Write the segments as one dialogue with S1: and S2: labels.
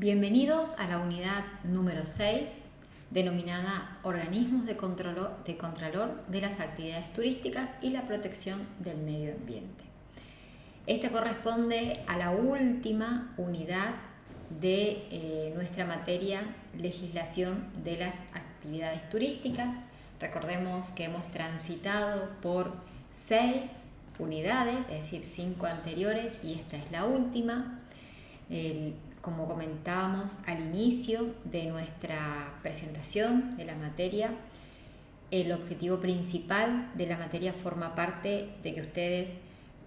S1: Bienvenidos a la unidad número 6, denominada Organismos de Contralor de las Actividades Turísticas y la Protección del Medio Ambiente. Esta corresponde a la última unidad de nuestra materia legislación de las actividades turísticas. Recordemos que hemos transitado por 6 unidades, es decir, 5 anteriores y esta es la última. Como comentábamos al inicio de nuestra presentación de la materia, el objetivo principal de la materia forma parte de que ustedes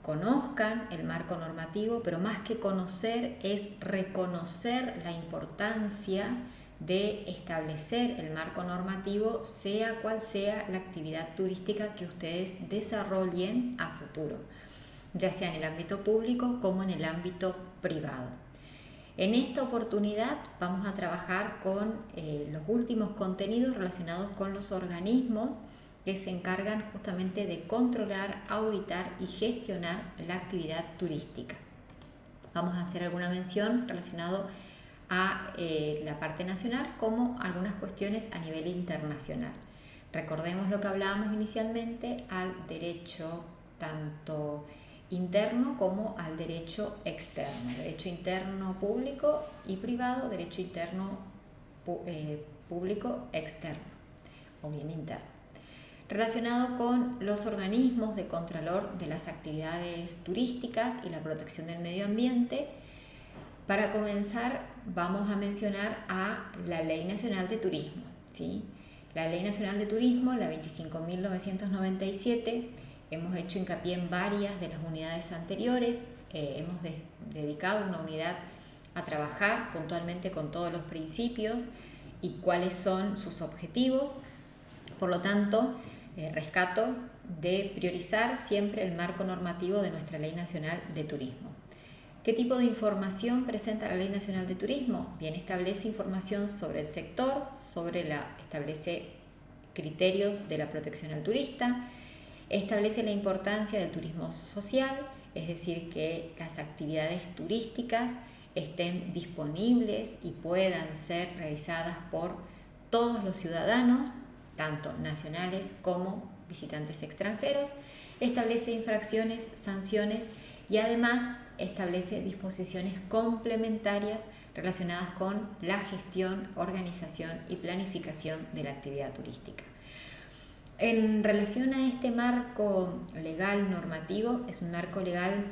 S1: conozcan el marco normativo, pero más que conocer es reconocer la importancia de establecer el marco normativo, sea cual sea la actividad turística que ustedes desarrollen a futuro, ya sea en el ámbito público como en el ámbito privado. En esta oportunidad vamos a trabajar con los últimos contenidos relacionados con los organismos que se encargan justamente de controlar, auditar y gestionar la actividad turística. Vamos a hacer alguna mención relacionada a la parte nacional como algunas cuestiones a nivel internacional. Recordemos lo que hablábamos inicialmente al derecho tanto interno como al derecho externo, derecho interno público y privado, derecho interno público externo o bien interno. Relacionado con los organismos de contralor de las actividades turísticas y la protección del medio ambiente, para comenzar vamos a mencionar a la Ley Nacional de Turismo, ¿sí? La Ley Nacional de Turismo, la 25.997, hemos hecho hincapié en varias de las unidades anteriores, hemos dedicado una unidad a trabajar puntualmente con todos los principios y cuáles son sus objetivos. Por lo tanto, rescato de priorizar siempre el marco normativo de nuestra Ley Nacional de Turismo. ¿Qué tipo de información presenta la Ley Nacional de Turismo? Bien, establece información sobre el sector, establece criterios de la protección al turista, establece la importancia del turismo social, es decir, que las actividades turísticas estén disponibles y puedan ser realizadas por todos los ciudadanos, tanto nacionales como visitantes extranjeros, establece infracciones, sanciones y además establece disposiciones complementarias relacionadas con la gestión, organización y planificación de la actividad turística. En relación a este marco legal normativo, es un marco legal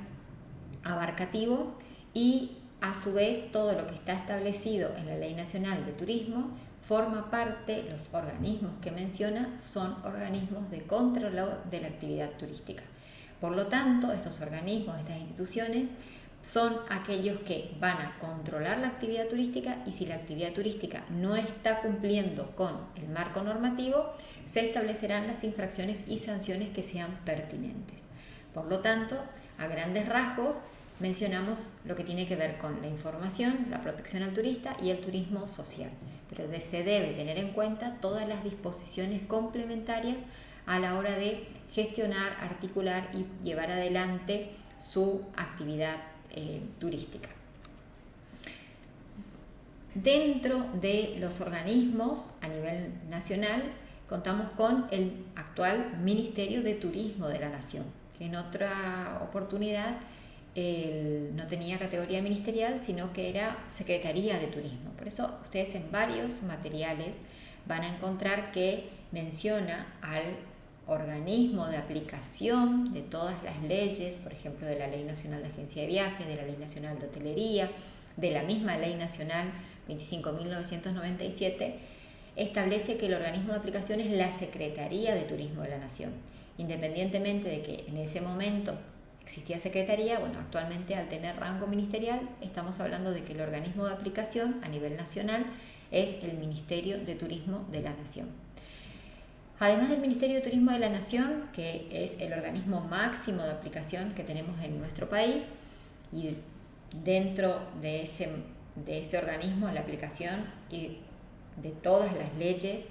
S1: abarcativo y a su vez todo lo que está establecido en la Ley Nacional de Turismo forma parte, los organismos que menciona son organismos de control de la actividad turística. Por lo tanto, estos organismos, estas instituciones, son aquellos que van a controlar la actividad turística y si la actividad turística no está cumpliendo con el marco normativo, se establecerán las infracciones y sanciones que sean pertinentes. Por lo tanto, a grandes rasgos, mencionamos lo que tiene que ver con la información, la protección al turista y el turismo social, pero se debe tener en cuenta todas las disposiciones complementarias a la hora de gestionar, articular y llevar adelante su actividad turística. Dentro de los organismos a nivel nacional contamos con el actual Ministerio de Turismo de la Nación, que en otra oportunidad no tenía categoría ministerial, sino que era Secretaría de Turismo. Por eso ustedes en varios materiales van a encontrar que menciona al organismo de aplicación de todas las leyes, por ejemplo, de la Ley Nacional de Agencia de Viajes, de la Ley Nacional de Hotelería, de la misma Ley Nacional 25.997, establece que el organismo de aplicación es la Secretaría de Turismo de la Nación. Independientemente de que en ese momento existía secretaría, bueno, actualmente al tener rango ministerial estamos hablando de que el organismo de aplicación a nivel nacional es el Ministerio de Turismo de la Nación. Además del Ministerio de Turismo de la Nación, que es el organismo máximo de aplicación que tenemos en nuestro país, y dentro de ese organismo la aplicación y de todas las leyes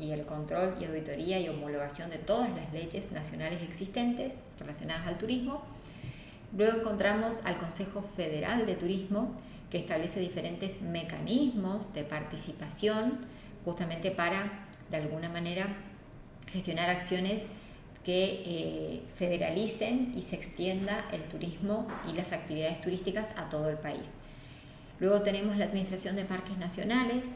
S1: y el control y auditoría y homologación de todas las leyes nacionales existentes relacionadas al turismo. Luego encontramos al Consejo Federal de Turismo, que establece diferentes mecanismos de participación justamente para, de alguna manera, gestionar acciones que federalicen y se extienda el turismo y las actividades turísticas a todo el país. Luego tenemos la Administración de Parques Nacionales,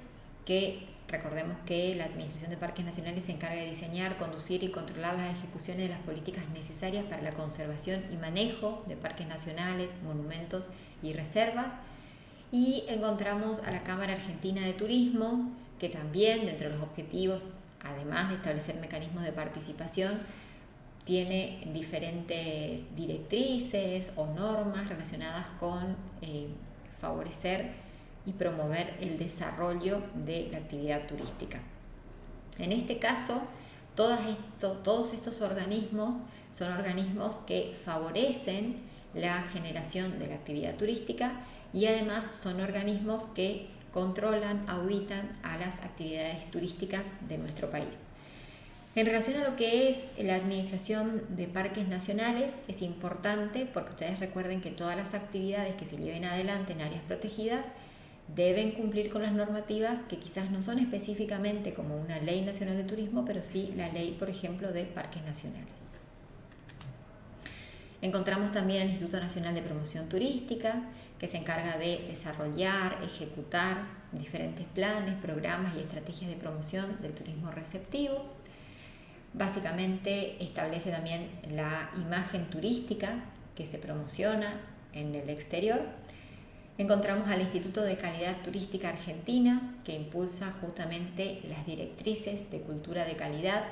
S1: que recordemos que la Administración de Parques Nacionales se encarga de diseñar, conducir y controlar las ejecuciones de las políticas necesarias para la conservación y manejo de parques nacionales, monumentos y reservas. Y encontramos a la Cámara Argentina de Turismo, que también dentro de los objetivos, además de establecer mecanismos de participación, tiene diferentes directrices o normas relacionadas con favorecer y promover el desarrollo de la actividad turística. En este caso, todos estos organismos son organismos que favorecen la generación de la actividad turística y además son organismos que controlan, auditan a las actividades turísticas de nuestro país. En relación a lo que es la Administración de Parques Nacionales, es importante porque ustedes recuerden que todas las actividades que se lleven adelante en áreas protegidas deben cumplir con las normativas que quizás no son específicamente como una ley nacional de turismo, pero sí la ley, por ejemplo, de parques nacionales. Encontramos también el Instituto Nacional de Promoción Turística, que se encarga de desarrollar, ejecutar diferentes planes, programas y estrategias de promoción del turismo receptivo. Básicamente establece también la imagen turística que se promociona en el exterior. Encontramos al Instituto de Calidad Turística Argentina, que impulsa justamente las directrices de cultura de calidad.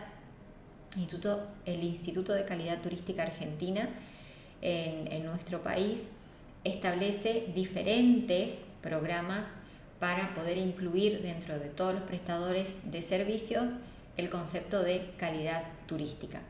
S1: El Instituto de Calidad Turística Argentina en nuestro país establece diferentes programas para poder incluir dentro de todos los prestadores de servicios el concepto de calidad turística.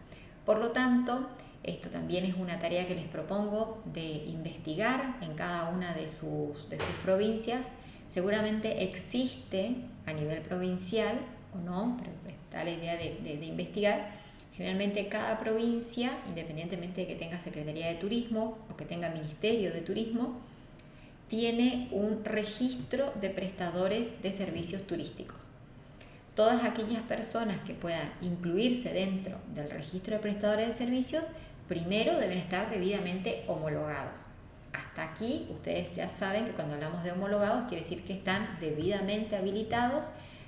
S1: Por lo tanto, esto también es una tarea que les propongo de investigar en cada una de sus provincias. Seguramente existe a nivel provincial o no, pero está la idea de investigar. Generalmente cada provincia, independientemente de que tenga Secretaría de Turismo o que tenga Ministerio de Turismo, tiene un registro de prestadores de servicios turísticos. Todas aquellas personas que puedan incluirse dentro del registro de prestadores de servicios, primero deben estar debidamente homologados. Hasta aquí ustedes ya saben que cuando hablamos de homologados quiere decir que están debidamente habilitados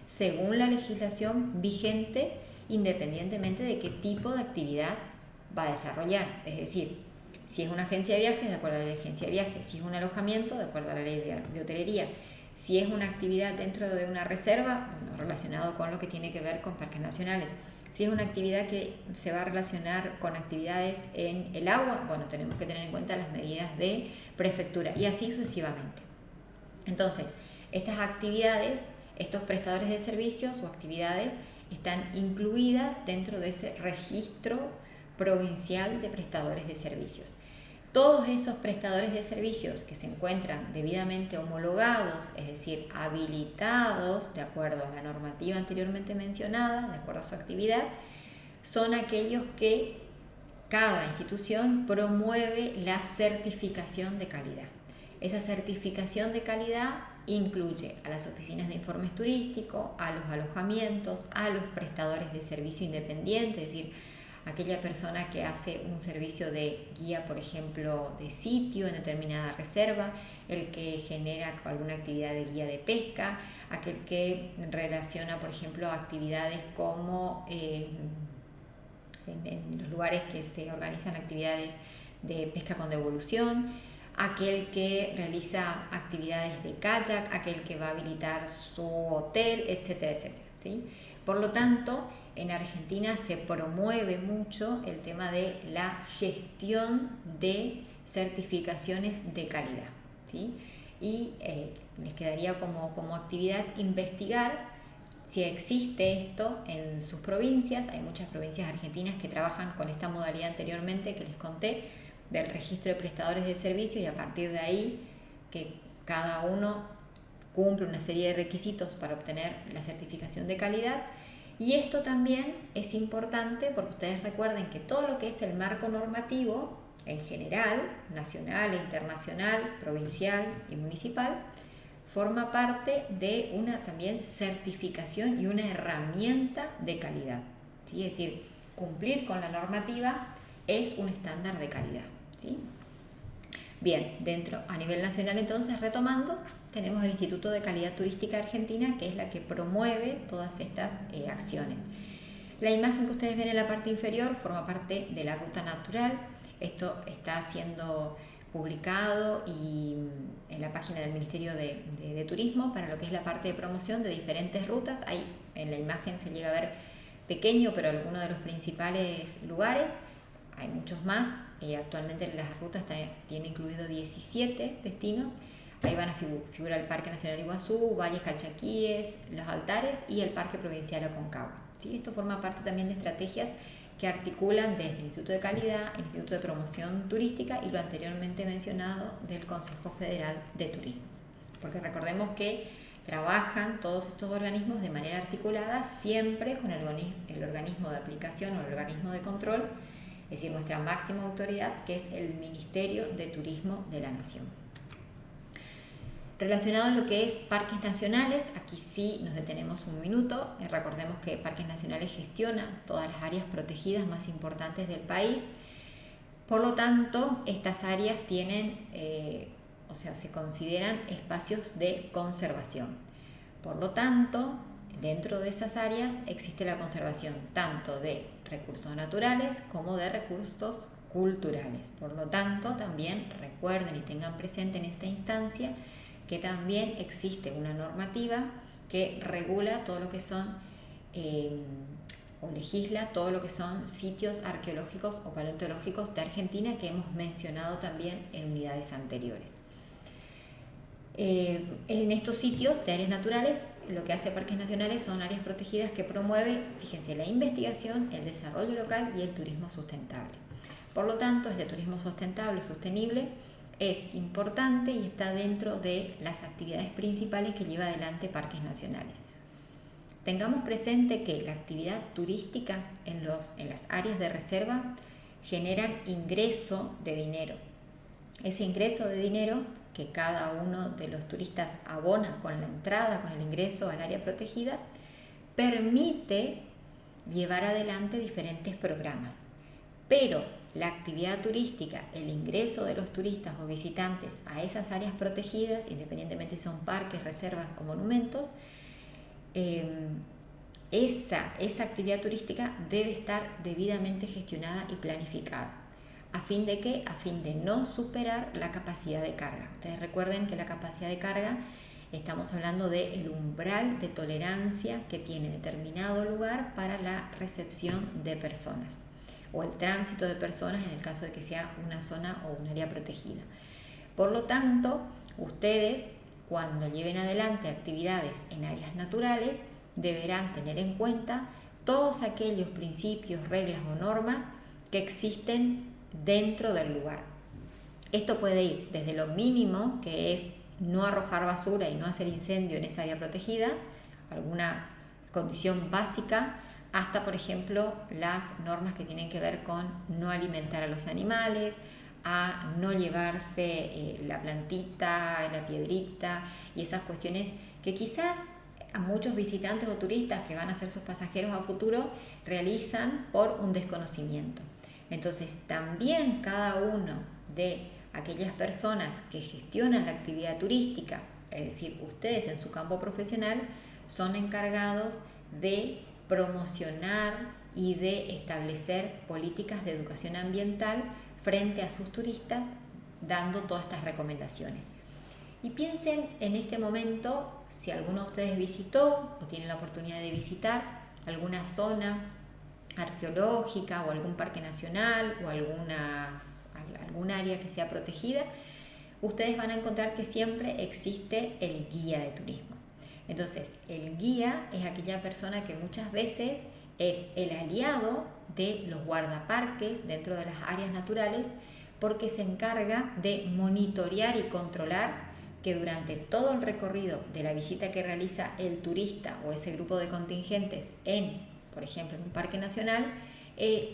S1: según la legislación vigente, independientemente de qué tipo de actividad va a desarrollar. Es decir, si es una agencia de viajes, de acuerdo a la ley de agencia de viajes; si es un alojamiento, de acuerdo a la ley de hotelería; si es una actividad dentro de una reserva, relacionado con lo que tiene que ver con parques nacionales; si es una actividad que se va a relacionar con actividades en el agua, tenemos que tener en cuenta las medidas de prefectura y así sucesivamente. Entonces, estas actividades, estos prestadores de servicios o actividades están incluidas dentro de ese registro provincial de prestadores de servicios. Todos esos prestadores de servicios que se encuentran debidamente homologados, es decir, habilitados de acuerdo a la normativa anteriormente mencionada, de acuerdo a su actividad, son aquellos que cada institución promueve la certificación de calidad. Esa certificación de calidad incluye a las oficinas de informes turísticos, a los alojamientos, a los prestadores de servicio independiente, es decir, aquella persona que hace un servicio de guía, por ejemplo, de sitio en determinada reserva, el que genera alguna actividad de guía de pesca, aquel que relaciona, por ejemplo, actividades como en los lugares que se organizan actividades de pesca con devolución, aquel que realiza actividades de kayak, aquel que va a habilitar su hotel, etcétera, etcétera, ¿sí? Por lo tanto, en Argentina se promueve mucho el tema de la gestión de certificaciones de calidad, ¿sí? Y les quedaría como actividad investigar si existe esto en sus provincias. Hay muchas provincias argentinas que trabajan con esta modalidad anteriormente que les conté, del registro de prestadores de servicios, y a partir de ahí que cada uno cumple una serie de requisitos para obtener la certificación de calidad. Y esto también es importante porque ustedes recuerden que todo lo que es el marco normativo en general, nacional e internacional, provincial y municipal, forma parte de una también certificación y una herramienta de calidad, ¿sí? Es decir, cumplir con la normativa es un estándar de calidad, ¿sí? Bien, a nivel nacional entonces, retomando, tenemos el Instituto de Calidad Turística Argentina, que es la que promueve todas estas acciones. La imagen que ustedes ven en la parte inferior forma parte de la ruta natural. Esto está siendo publicado y en la página del Ministerio de Turismo para lo que es la parte de promoción de diferentes rutas. Ahí en la imagen se llega a ver pequeño, pero algunos de los principales lugares. Hay muchos más. Actualmente las rutas tienen incluido 17 destinos. Ahí van a figurar el Parque Nacional Iguazú, Valles Calchaquíes, Los Altares y el Parque Provincial Aconcagua, ¿sí? Esto forma parte también de estrategias que articulan desde el Instituto de Calidad, el Instituto de Promoción Turística y lo anteriormente mencionado del Consejo Federal de Turismo. Porque recordemos que trabajan todos estos organismos de manera articulada, siempre con el organismo de aplicación o el organismo de control, es decir, nuestra máxima autoridad, que es el Ministerio de Turismo de la Nación. Relacionado a lo que es parques nacionales, aquí sí nos detenemos un minuto. Recordemos que Parques Nacionales gestiona todas las áreas protegidas más importantes del país. Por lo tanto, estas áreas tienen, se consideran espacios de conservación. Por lo tanto, dentro de esas áreas existe la conservación tanto de recursos naturales como de recursos culturales. Por lo tanto, también recuerden y tengan presente en esta instancia que también existe una normativa que regula todo lo que son o legisla todo lo que son sitios arqueológicos o paleontológicos de Argentina, que hemos mencionado también en unidades anteriores. En estos sitios de áreas naturales, lo que hace Parques Nacionales son áreas protegidas que promueve, fíjense, la investigación, el desarrollo local y el turismo sustentable. Por lo tanto, este turismo sustentable, sostenible, es importante y está dentro de las actividades principales que lleva adelante Parques Nacionales. Tengamos presente que la actividad turística en las áreas de reserva generan ingreso de dinero. Ese ingreso de dinero que cada uno de los turistas abona con la entrada, con el ingreso al área protegida, permite llevar adelante diferentes programas. Pero la actividad turística, el ingreso de los turistas o visitantes a esas áreas protegidas, independientemente si son parques, reservas o monumentos, esa actividad turística debe estar debidamente gestionada y planificada. ¿A fin de qué? A fin de no superar la capacidad de carga. Ustedes recuerden que la capacidad de carga, estamos hablando del umbral de tolerancia que tiene determinado lugar para la recepción de personas o el tránsito de personas en el caso de que sea una zona o un área protegida. Por lo tanto, ustedes cuando lleven adelante actividades en áreas naturales deberán tener en cuenta todos aquellos principios, reglas o normas que existen dentro del lugar. Esto puede ir desde lo mínimo, que es no arrojar basura y no hacer incendio en esa área protegida, alguna condición básica, hasta, por ejemplo, las normas que tienen que ver con no alimentar a los animales, a no llevarse la plantita, la piedrita y esas cuestiones que quizás a muchos visitantes o turistas que van a ser sus pasajeros a futuro realizan por un desconocimiento. Entonces, también cada uno de aquellas personas que gestionan la actividad turística, es decir, ustedes en su campo profesional, son encargados de promocionar y de establecer políticas de educación ambiental frente a sus turistas, dando todas estas recomendaciones. Y piensen en este momento, si alguno de ustedes visitó o tiene la oportunidad de visitar alguna zona arqueológica o algún parque nacional o algún área que sea protegida, ustedes van a encontrar que siempre existe el guía de turismo. Entonces, el guía es aquella persona que muchas veces es el aliado de los guardaparques dentro de las áreas naturales, porque se encarga de monitorear y controlar que durante todo el recorrido de la visita que realiza el turista o ese grupo de contingentes por ejemplo, en un parque nacional,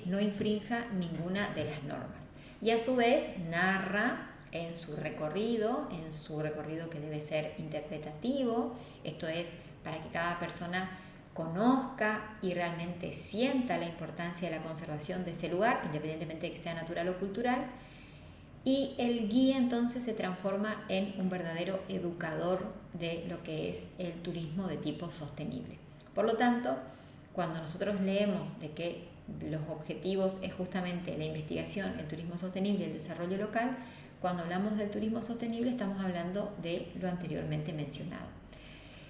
S1: no infrinja ninguna de las normas. y a su vez narra en su recorrido que debe ser interpretativo, esto es, para que cada persona conozca y realmente sienta la importancia de la conservación de ese lugar, independientemente de que sea natural o cultural, y el guía entonces se transforma en un verdadero educador de lo que es el turismo de tipo sostenible. Por lo tanto, cuando nosotros leemos de que los objetivos es justamente la investigación, el turismo sostenible y el desarrollo local, cuando hablamos del turismo sostenible estamos hablando de lo anteriormente mencionado.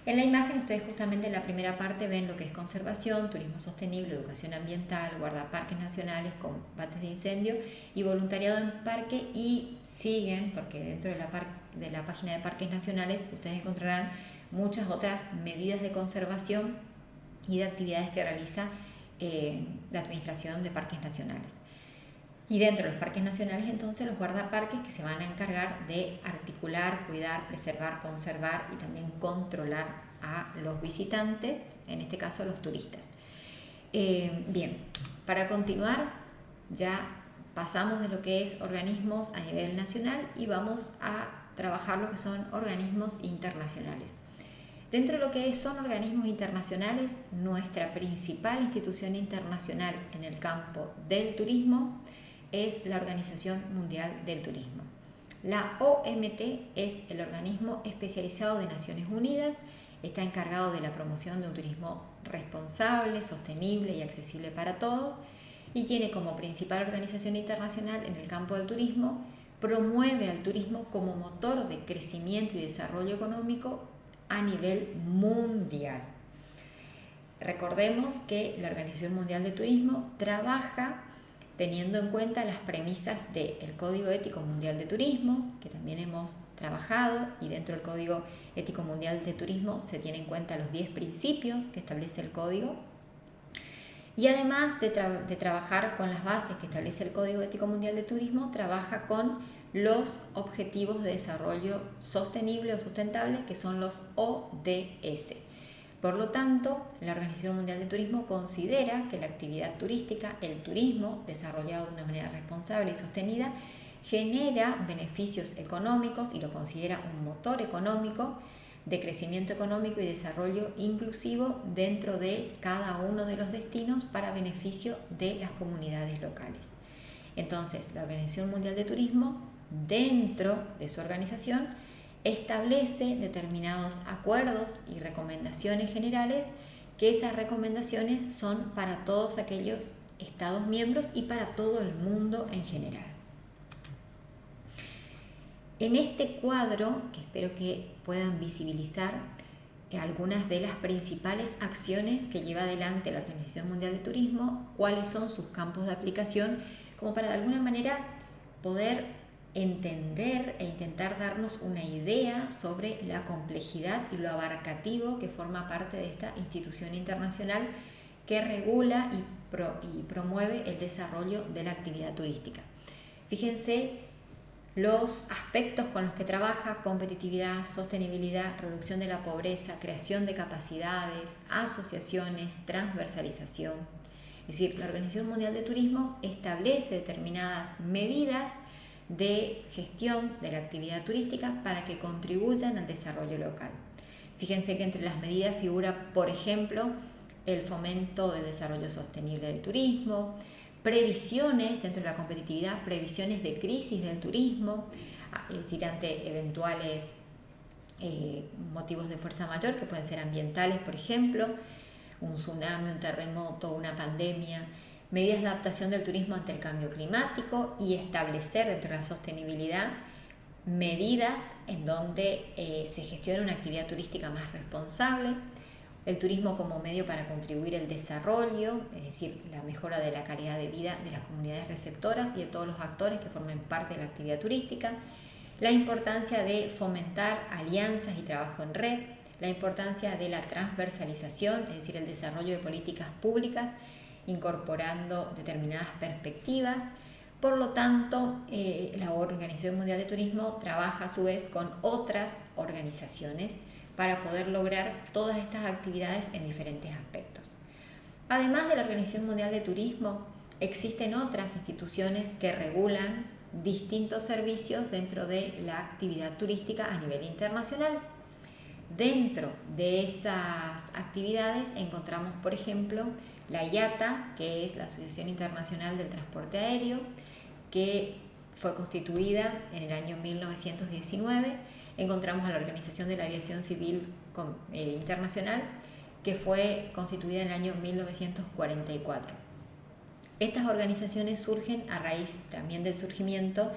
S1: En la imagen ustedes justamente en la primera parte ven lo que es conservación, turismo sostenible, educación ambiental, guardaparques nacionales, combates de incendio y voluntariado en parque, y siguen, porque dentro de la página de parques nacionales ustedes encontrarán muchas otras medidas de conservación y de actividades que realiza la Administración de Parques Nacionales. Y dentro de los parques nacionales, entonces, los guardaparques que se van a encargar de articular, cuidar, preservar, conservar y también controlar a los visitantes, en este caso a los turistas. Bien, para continuar, ya pasamos de lo que es organismos a nivel nacional y vamos a trabajar lo que son organismos internacionales. Dentro de lo que son organismos internacionales, nuestra principal institución internacional en el campo del turismo es la Organización Mundial del Turismo. La OMT es el organismo especializado de Naciones Unidas, está encargado de la promoción de un turismo responsable, sostenible y accesible para todos, y tiene como principal organización internacional en el campo del turismo, promueve al turismo como motor de crecimiento y desarrollo económico a nivel mundial. Recordemos que la Organización Mundial de Turismo trabaja teniendo en cuenta las premisas del Código Ético Mundial de Turismo, que también hemos trabajado, y dentro del Código Ético Mundial de Turismo se tienen en cuenta los 10 principios que establece el Código, y además de trabajar con las bases que establece el Código Ético Mundial de Turismo, trabaja con los Objetivos de Desarrollo Sostenible o Sustentable, que son los ODS. Por lo tanto, la Organización Mundial de Turismo considera que la actividad turística, el turismo desarrollado de una manera responsable y sostenida, genera beneficios económicos y lo considera un motor económico de crecimiento económico y desarrollo inclusivo dentro de cada uno de los destinos para beneficio de las comunidades locales. Entonces, la Organización Mundial de Turismo, dentro de su organización, establece determinados acuerdos y recomendaciones generales, que esas recomendaciones son para todos aquellos Estados miembros y para todo el mundo en general. En este cuadro, que espero que puedan visibilizar algunas de las principales acciones que lleva adelante la Organización Mundial de Turismo, cuáles son sus campos de aplicación, como para de alguna manera poder entender e intentar darnos una idea sobre la complejidad y lo abarcativo que forma parte de esta institución internacional que regula y promueve el desarrollo de la actividad turística. Fíjense los aspectos con los que trabaja: competitividad, sostenibilidad, reducción de la pobreza, creación de capacidades, asociaciones, transversalización. Es decir, la Organización Mundial de Turismo establece determinadas medidas de gestión de la actividad turística para que contribuyan al desarrollo local. Fíjense que entre las medidas figura, por ejemplo, el fomento del desarrollo sostenible del turismo, previsiones dentro de la competitividad, previsiones de crisis del turismo, es decir, ante eventuales motivos de fuerza mayor que pueden ser ambientales, por ejemplo, un tsunami, un terremoto, una pandemia, medidas de adaptación del turismo ante el cambio climático, y establecer dentro de la sostenibilidad medidas en donde se gestione una actividad turística más responsable, el turismo como medio para contribuir al desarrollo, es decir, la mejora de la calidad de vida de las comunidades receptoras y de todos los actores que formen parte de la actividad turística, la importancia de fomentar alianzas y trabajo en red, la importancia de la transversalización, es decir, el desarrollo de políticas públicas incorporando determinadas perspectivas. Por lo tanto, la Organización Mundial de Turismo trabaja a su vez con otras organizaciones para poder lograr todas estas actividades en diferentes aspectos. Además de la Organización Mundial de Turismo, existen otras instituciones que regulan distintos servicios dentro de la actividad turística a nivel internacional. Dentro de esas actividades encontramos, por ejemplo, la IATA, que es la Asociación Internacional del Transporte Aéreo, que fue constituida en el año 1919. Encontramos a la Organización de la Aviación Civil Internacional, que fue constituida en el año 1944. Estas organizaciones surgen a raíz también del surgimiento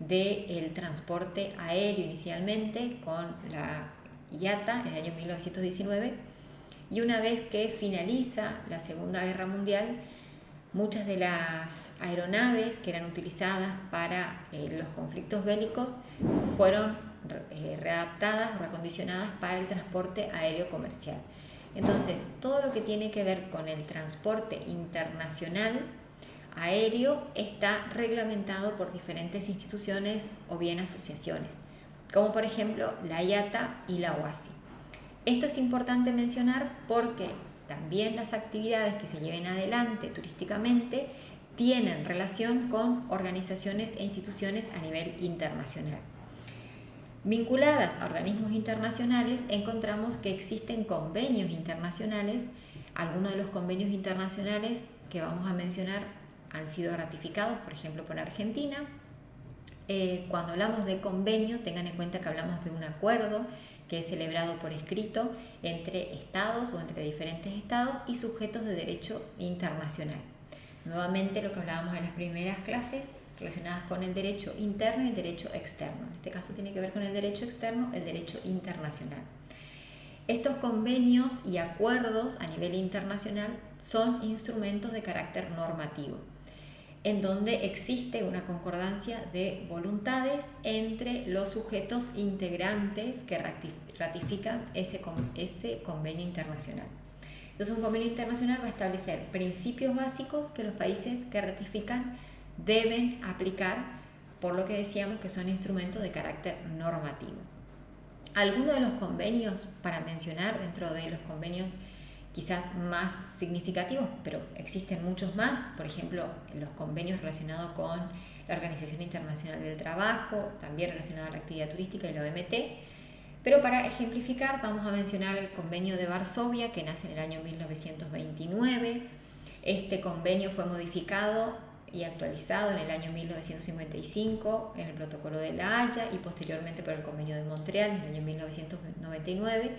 S1: del transporte aéreo inicialmente con la IATA en el año 1919, y una vez que finaliza la Segunda Guerra Mundial, muchas de las aeronaves que eran utilizadas para los conflictos bélicos fueron readaptadas o recondicionadas para el transporte aéreo comercial. Entonces, todo lo que tiene que ver con el transporte internacional aéreo está reglamentado por diferentes instituciones o bien asociaciones, como por ejemplo la IATA y la OASI. Esto es importante mencionar porque también las actividades que se lleven adelante turísticamente tienen relación con organizaciones e instituciones a nivel internacional. Vinculadas a organismos internacionales, encontramos que existen convenios internacionales. Algunos de los convenios internacionales que vamos a mencionar han sido ratificados, por ejemplo, por Argentina. Cuando hablamos de convenio, tengan en cuenta que hablamos de un acuerdo que es celebrado por escrito entre estados o entre diferentes estados y sujetos de derecho internacional. Nuevamente, lo que hablábamos en las primeras clases, relacionadas con el derecho interno y el derecho externo. En este caso tiene que ver con el derecho externo, el derecho internacional. Estos convenios y acuerdos a nivel internacional son instrumentos de carácter normativo, en donde existe una concordancia de voluntades entre los sujetos integrantes que ratifican ese convenio internacional. Entonces, un convenio internacional va a establecer principios básicos que los países que ratifican deben aplicar, por lo que decíamos que son instrumentos de carácter normativo. Algunos de los convenios para mencionar, dentro de los convenios quizás más significativos, pero existen muchos más, por ejemplo, los convenios relacionados con la Organización Internacional del Trabajo, también relacionados a la actividad turística y la OMT, pero para ejemplificar vamos a mencionar el convenio de Varsovia, que nace en el año 1929. Este convenio fue modificado y actualizado en el año 1955 en el Protocolo de La Haya y posteriormente por el Convenio de Montreal en el año 1999.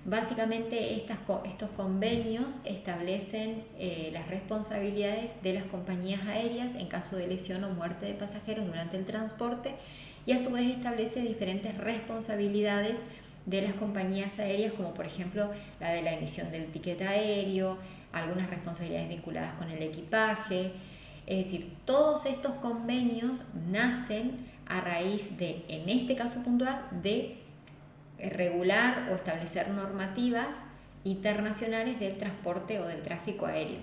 S1: Básicamente estos convenios establecen las responsabilidades de las compañías aéreas en caso de lesión o muerte de pasajeros durante el transporte, y a su vez establece diferentes responsabilidades de las compañías aéreas, como por ejemplo la de la emisión del ticket aéreo, algunas responsabilidades vinculadas con el equipaje. Es decir, todos estos convenios nacen a raíz de, en este caso puntual, de regular o establecer normativas internacionales del transporte o del tráfico aéreo.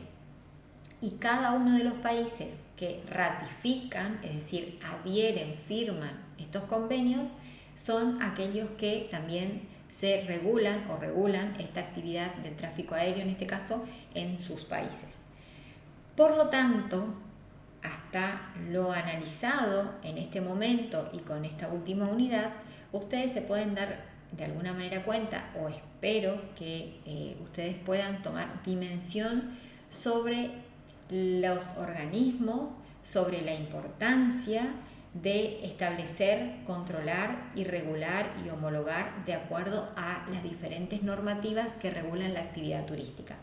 S1: Y cada uno de los países que ratifican, es decir, adhieren, firman estos convenios, son aquellos que también se regulan o regulan esta actividad del tráfico aéreo, en este caso, en sus países. Por lo tanto, hasta lo analizado en este momento y con esta última unidad, ustedes se pueden dar de alguna manera cuenta, o espero que ustedes puedan tomar dimensión sobre los organismos, sobre la importancia de establecer, controlar y regular y homologar de acuerdo a las diferentes normativas que regulan la actividad turística,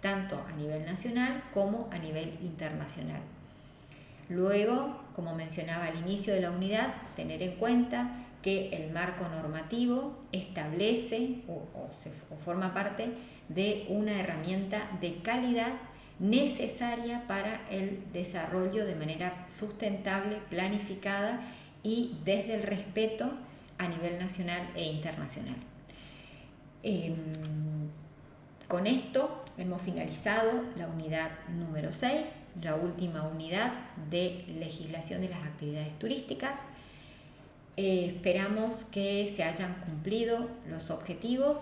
S1: tanto a nivel nacional como a nivel internacional. Luego, como mencionaba al inicio de la unidad, tener en cuenta que el marco normativo establece o forma parte de una herramienta de calidad necesaria para el desarrollo de manera sustentable, planificada y desde el respeto a nivel nacional e internacional. Con esto hemos finalizado la unidad número 6, la última unidad de legislación de las actividades turísticas. Esperamos que se hayan cumplido los objetivos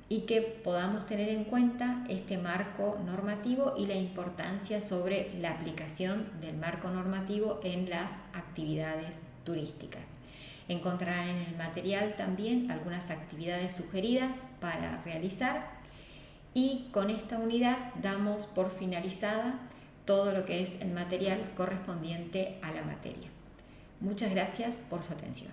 S1: y que podamos tener en cuenta este marco normativo y la importancia sobre la aplicación del marco normativo en las actividades turísticas. Encontrarán en el material también algunas actividades sugeridas para realizar, y con esta unidad damos por finalizada todo lo que es el material correspondiente a la materia. Muchas gracias por su atención.